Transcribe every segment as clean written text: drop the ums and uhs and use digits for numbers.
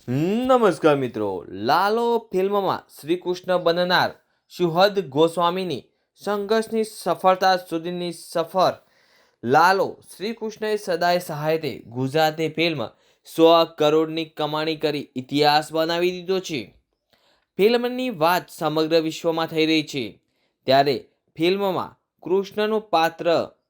નમસ્કાર મિત્રો, લાલો ફિલ્મમાં શ્રી કૃષ્ણ બનનાર સુહદ ગોસ્વામીની સંઘર્ષની સફળતા સુધીની સફર. લાલો શ્રી કૃષ્ણએ સદાય સહાયતે ગુજરાતી ફિલ્મ 100 કરોડની કમાણી કરી ઇતિહાસ બનાવી દીધો છે. ફિલ્મની વાત સમગ્ર વિશ્વમાં થઈ રહી છે ત્યારે ફિલ્મમાં કૃષ્ણનું પાત્ર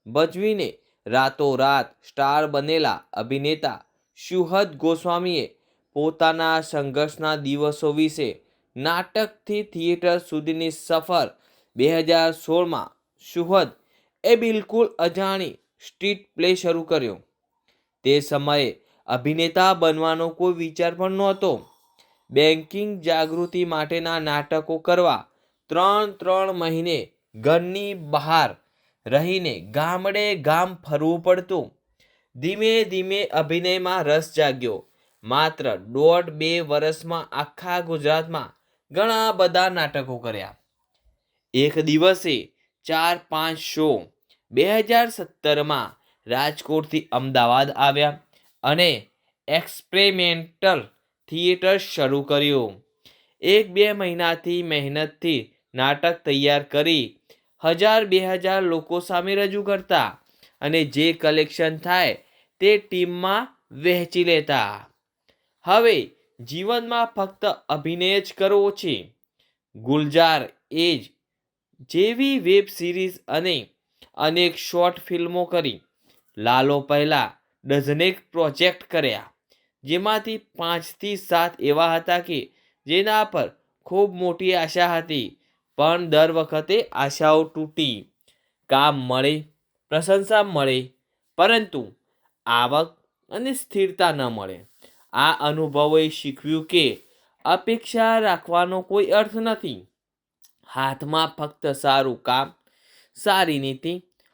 ભજવીને રાતોરાત સ્ટાર બનેલા અભિનેતા સુહદ ગોસ્વામીએ પોતાના સંઘર્ષના દિવસો વિશે નાટકથી થિયેટર સુધીની સફર 2016માં સુહદ એ બિલકુલ અજાણી સ્ટ્રીટ પ્લે શરૂ કર્યો. તે સમયે અભિનેતા બનવાનો કોઈ વિચાર પણ નહોતો. બેન્કિંગ જાગૃતિ માટેના નાટકો કરવા 3 મહિને ઘરની બહાર રહીને ગામડે ગામ ફરવું પડતું. ધીમે ધીમે અભિનયમાં રસ જાગ્યો. માત્ર 1.5-2 વર્ષમાં આખા ગુજરાતમાં ઘણા બધા નાટકો કર્યા. એક દિવસે 4-5 શો. 2017માં રાજકોટથી અમદાવાદ આવ્યા અને એક્સપેરિમેન્ટલ થિયેટર શરૂ કર્યું. 1-2 મહિનાથી મહેનતથી નાટક તૈયાર કરી 1000-2000 લોકો સામે રજૂ કરતા અને જે કલેક્શન થાય તે ટીમમાં વહેંચી લેતા. હવે જીવનમાં ફક્ત અભિનય જ કરવો છે. ગુલજાર એજ જેવી વેબ સિરીઝ અને અનેક શોર્ટ ફિલ્મો કરી. લાલો પહેલાં ડઝનેક પ્રોજેક્ટ કર્યા, જેમાંથી 5થી 7 એવા હતા કે જેના પર ખૂબ મોટી આશા હતી, પણ દર વખતે આશાઓ તૂટી. કામ મળે, પ્રશંસા મળે, પરંતુ આવક અને સ્થિરતા ન મળે. આ અનુભવોએ શીખવ્યું કે અપેક્ષા રાખવાનો કોઈ અર્થ નથી. હાથમાં ફક્ત સારું કામ, સારી નીતિ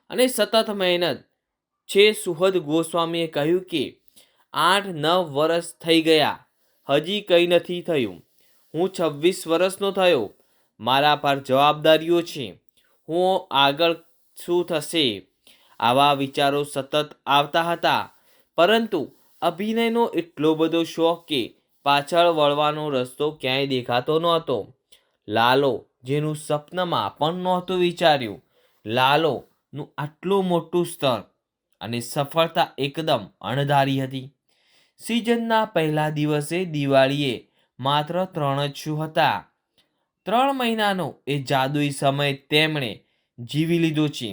અને સતત મહેનત છે. સુહદ ગોસ્વામીએ કહ્યું કે 8-9 વર્ષ થઈ ગયા, હજી કંઈ નથી થયું. હું 26 વર્ષનો થયો. મારા પર જવાબદારીઓ છે. હું આગળ શું થશે? આવા વિચારો સતત આવતા હતા, પરંતુ અભિનયનો એટલો બધો શોખ કે પાછળ વળવાનો રસ્તો ક્યાંય દેખાતો નહોતો. લાલો જેનું સપનામાં પણ નહોતું વિચાર્યું. લાલોનું આટલું મોટું સ્તર અને સફળતા એકદમ અણધારી હતી. સિઝનના પહેલા દિવસે દિવાળીએ માત્ર 3 જ શો હતા. 3 મહિનાનો એ જાદુઈ સમય તેમણે જીવી લીધો છે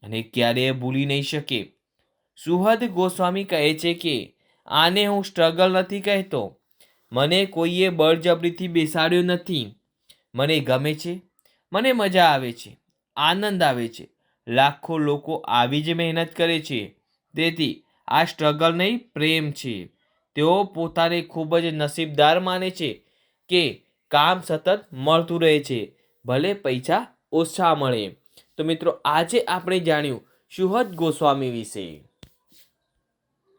અને ક્યારેય ભૂલી નહીં શકે. સુહદ ગોસ્વામી કહે છે કે આને હું સ્ટ્રગલ નથી કહેતો. મને કોઈએ બળજબરીથી બેસાડ્યો નથી. મને ગમે છે, મને મજા આવે છે, આનંદ આવે છે. લાખો લોકો આવી જ મહેનત કરે છે. તેથી આ સ્ટ્રગલ નહીં, પ્રેમ છે. તેઓ પોતાને ખૂબ જ નસીબદાર માને છે કે કામ સતત મળતું રહે છે, ભલે પૈસા ઓછા મળે. તો મિત્રો, આજે આપણે જાણ્યું સુહદ ગોસ્વામી વિશે.